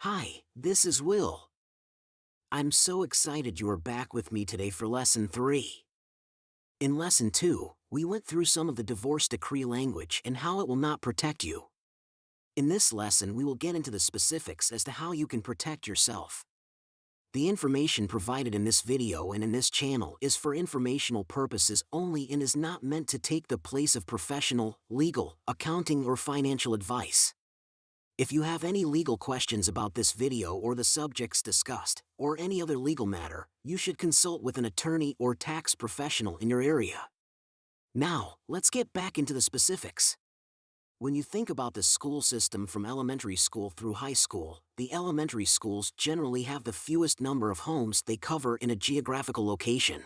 Hi, this is Will. I'm so excited you are back with me today for Lesson 3. In Lesson 2, we went through some of the divorce decree language and how it will not protect you. In this lesson, we will get into the specifics as to how you can protect yourself. The information provided in this video and in this channel is for informational purposes only and is not meant to take the place of professional, legal, accounting, or financial advice. If you have any legal questions about this video or the subjects discussed, or any other legal matter, you should consult with an attorney or tax professional in your area. Now, let's get back into the specifics. When you think about the school system from elementary school through high school, the elementary schools generally have the fewest number of homes they cover in a geographical location.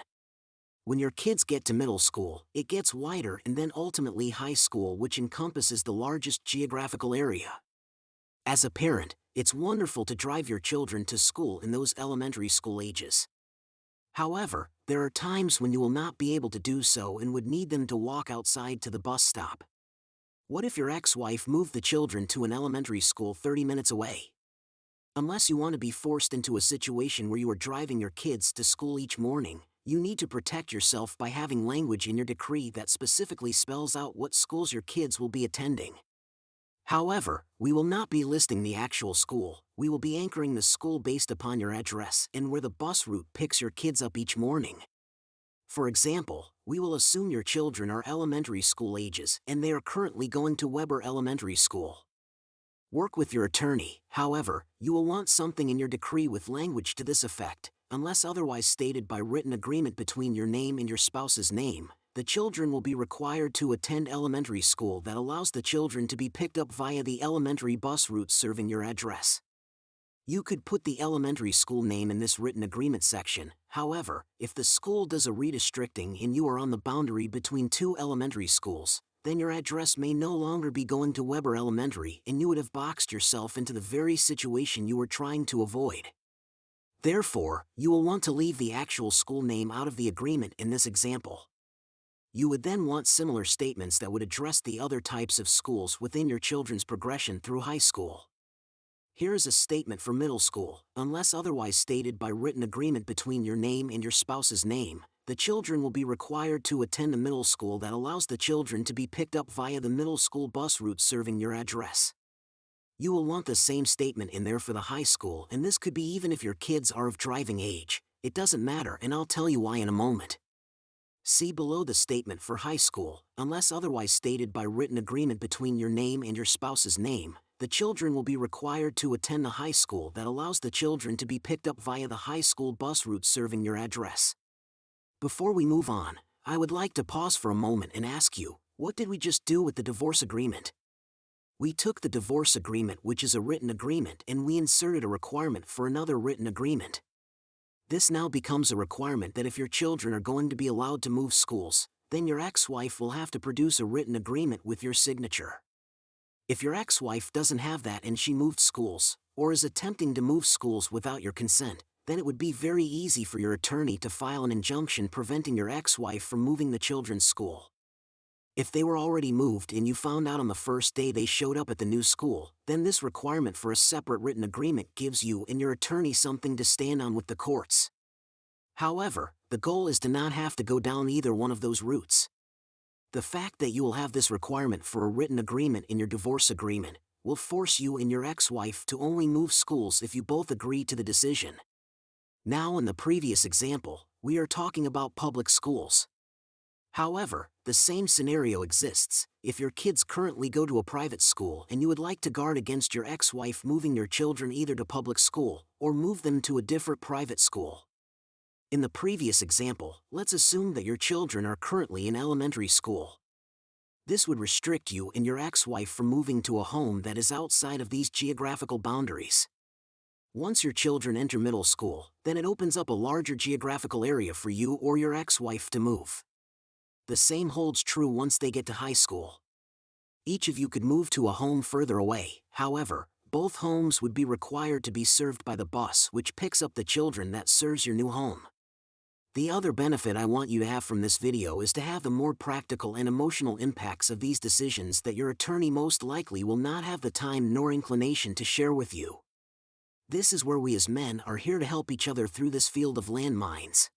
When your kids get to middle school, it gets wider, and then ultimately high school, which encompasses the largest geographical area. As a parent, it's wonderful to drive your children to school in those elementary school ages. However, there are times when you will not be able to do so and would need them to walk outside to the bus stop. What if your ex-wife moved the children to an elementary school 30 minutes away? Unless you want to be forced into a situation where you are driving your kids to school each morning, you need to protect yourself by having language in your decree that specifically spells out what schools your kids will be attending. However, we will not be listing the actual school, we will be anchoring the school based upon your address and where the bus route picks your kids up each morning. For example, we will assume your children are elementary school ages and they are currently going to Weber Elementary School. Work with your attorney, however, you will want something in your decree with language to this effect, unless otherwise stated by written agreement between your name and your spouse's name. The children will be required to attend elementary school that allows the children to be picked up via the elementary bus route serving your address. You could put the elementary school name in this written agreement section. However, if the school does a redistricting and you are on the boundary between two elementary schools, then your address may no longer be going to Weber Elementary and you would have boxed yourself into the very situation you were trying to avoid. Therefore, you will want to leave the actual school name out of the agreement in this example. You would then want similar statements that would address the other types of schools within your children's progression through high school. Here is a statement for middle school. Unless otherwise stated by written agreement between your name and your spouse's name, the children will be required to attend a middle school that allows the children to be picked up via the middle school bus route serving your address. You will want the same statement in there for the high school, and this could be even if your kids are of driving age. It doesn't matter, and I'll tell you why in a moment. See below the statement for high school. Unless otherwise stated by written agreement between your name and your spouse's name, the children will be required to attend the high school that allows the children to be picked up via the high school bus route serving your address. Before we move on, I would like to pause for a moment and ask you, what did we just do with the divorce agreement? We took the divorce agreement, which is a written agreement, and we inserted a requirement for another written agreement. This now becomes a requirement that if your children are going to be allowed to move schools, then your ex-wife will have to produce a written agreement with your signature. If your ex-wife doesn't have that and she moved schools, or is attempting to move schools without your consent, then it would be very easy for your attorney to file an injunction preventing your ex-wife from moving the children's school. If they were already moved and you found out on the first day they showed up at the new school, then this requirement for a separate written agreement gives you and your attorney something to stand on with the courts. However, the goal is to not have to go down either one of those routes. The fact that you will have this requirement for a written agreement in your divorce agreement will force you and your ex-wife to only move schools if you both agree to the decision. Now, in the previous example, we are talking about public schools. However, the same scenario exists if your kids currently go to a private school and you would like to guard against your ex-wife moving your children either to public school or move them to a different private school. In the previous example, let's assume that your children are currently in elementary school. This would restrict you and your ex-wife from moving to a home that is outside of these geographical boundaries. Once your children enter middle school, then it opens up a larger geographical area for you or your ex-wife to move. The same holds true once they get to high school. Each of you could move to a home further away. However, both homes would be required to be served by the bus which picks up the children that serves your new home. The other benefit I want you to have from this video is to have the more practical and emotional impacts of these decisions that your attorney most likely will not have the time nor inclination to share with you. This is where we as men are here to help each other through this field of landmines.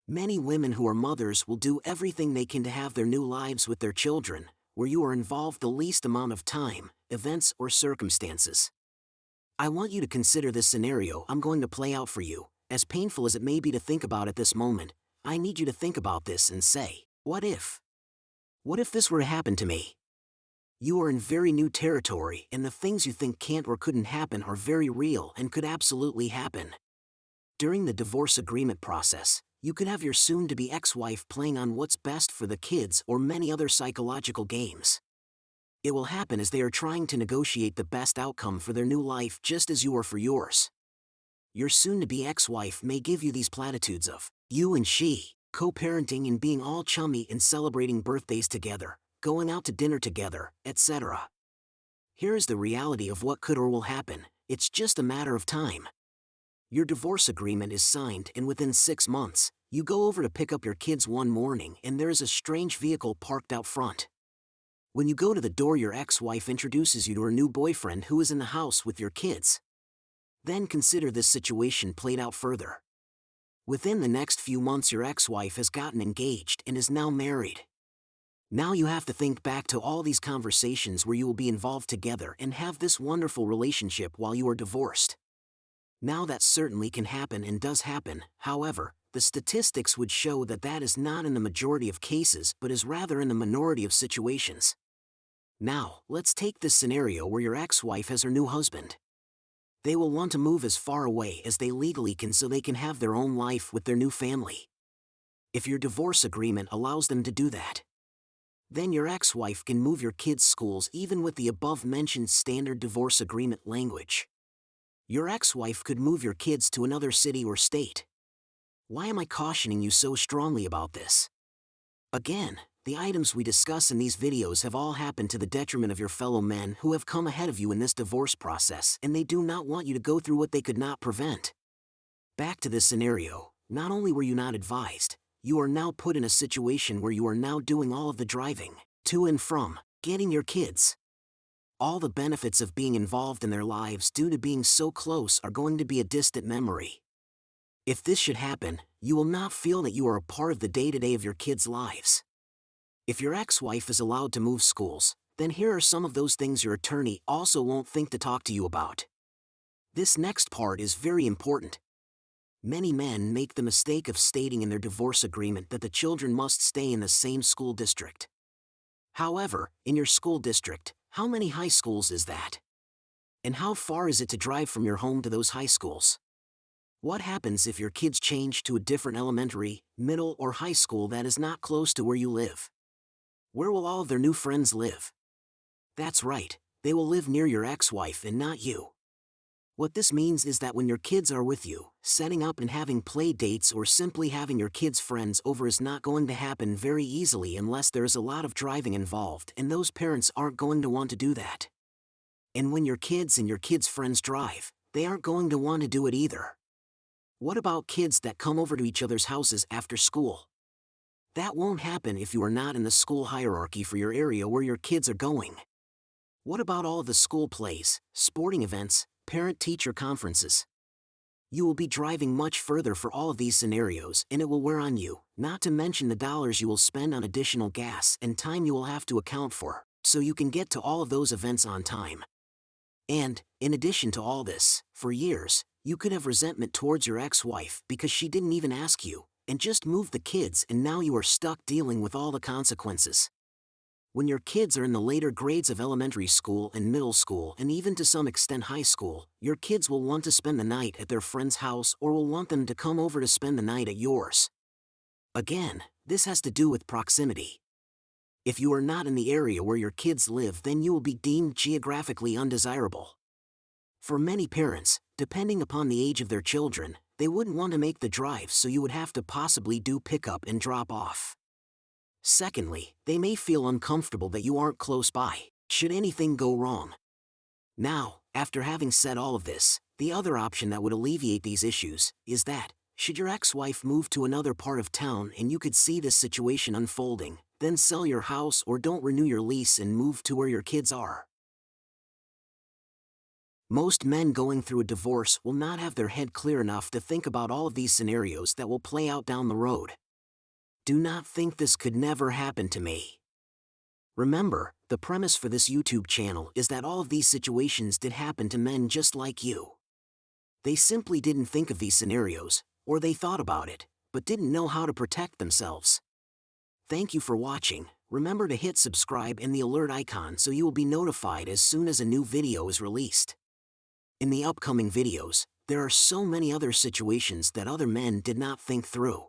Many women who are mothers will do everything they can to have their new lives with their children, where you are involved the least amount of time, events, or circumstances. I want you to consider this scenario I'm going to play out for you. As painful as it may be to think about at this moment, I need you to think about this and say, what if? What if this were to happen to me? You are in very new territory, and the things you think can't or couldn't happen are very real and could absolutely happen. During the divorce agreement process, you could have your soon-to-be ex-wife playing on what's best for the kids or many other psychological games. It will happen as they are trying to negotiate the best outcome for their new life just as you are for yours. Your soon-to-be ex-wife may give you these platitudes of you and she, co-parenting and being all chummy and celebrating birthdays together, going out to dinner together, etc. Here is the reality of what could or will happen. It's just a matter of time. Your divorce agreement is signed, and within 6 months, you go over to pick up your kids one morning and there is a strange vehicle parked out front. When you go to the door, your ex-wife introduces you to her new boyfriend who is in the house with your kids. Then consider this situation played out further. Within the next few months, your ex-wife has gotten engaged and is now married. Now you have to think back to all these conversations where you will be involved together and have this wonderful relationship while you are divorced. Now that certainly can happen and does happen, however, the statistics would show that that is not in the majority of cases but is rather in the minority of situations. Now, let's take this scenario where your ex-wife has her new husband. They will want to move as far away as they legally can so they can have their own life with their new family. If your divorce agreement allows them to do that, then your ex-wife can move your kids' schools even with the above-mentioned standard divorce agreement language. Your ex-wife could move your kids to another city or state. Why am I cautioning you so strongly about this? Again, the items we discuss in these videos have all happened to the detriment of your fellow men who have come ahead of you in this divorce process, and they do not want you to go through what they could not prevent. Back to this scenario, not only were you not advised, you are now put in a situation where you are now doing all of the driving, to and from, getting your kids. All the benefits of being involved in their lives due to being so close are going to be a distant memory. If this should happen, you will not feel that you are a part of the day-to-day of your kids' lives. If your ex-wife is allowed to move schools, then here are some of those things your attorney also won't think to talk to you about. This next part is very important. Many men make the mistake of stating in their divorce agreement that the children must stay in the same school district. However, in your school district, how many high schools is that? And how far is it to drive from your home to those high schools? What happens if your kids change to a different elementary, middle, or high school that is not close to where you live? Where will all of their new friends live? That's right, they will live near your ex-wife and not you. What this means is that when your kids are with you, setting up and having play dates or simply having your kids' friends over is not going to happen very easily unless there is a lot of driving involved, and those parents aren't going to want to do that. And when your kids and your kids' friends drive, they aren't going to want to do it either. What about kids that come over to each other's houses after school? That won't happen if you are not in the school hierarchy for your area where your kids are going. What about all of the school plays, sporting events, parent-teacher conferences? You will be driving much further for all of these scenarios, and it will wear on you, not to mention the dollars you will spend on additional gas and time you will have to account for, so you can get to all of those events on time. And, in addition to all this, for years, you could have resentment towards your ex-wife because she didn't even ask you, and just moved the kids, and now you are stuck dealing with all the consequences. When your kids are in the later grades of elementary school and middle school and even to some extent high school, your kids will want to spend the night at their friend's house or will want them to come over to spend the night at yours. Again, this has to do with proximity. If you are not in the area where your kids live, then you will be deemed geographically undesirable. For many parents, depending upon the age of their children, they wouldn't want to make the drive, so you would have to possibly do pickup and drop off. Secondly, they may feel uncomfortable that you aren't close by, should anything go wrong. Now, after having said all of this, the other option that would alleviate these issues is that, should your ex-wife move to another part of town and you could see this situation unfolding, then sell your house or don't renew your lease and move to where your kids are. Most men going through a divorce will not have their head clear enough to think about all of these scenarios that will play out down the road. Do not think this could never happen to me. Remember, the premise for this YouTube channel is that all of these situations did happen to men just like you. They simply didn't think of these scenarios, or they thought about it, but didn't know how to protect themselves. Thank you for watching. Remember to hit subscribe and the alert icon so you will be notified as soon as a new video is released. In the upcoming videos, there are so many other situations that other men did not think through.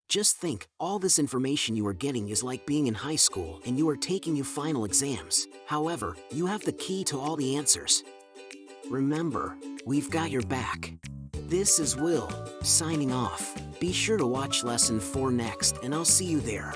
Just think, all this information you are getting is like being in high school and you are taking your final exams. However, you have the key to all the answers. Remember, we've got your back. This is Will, signing off. Be sure to watch Lesson 4 next, and I'll see you there.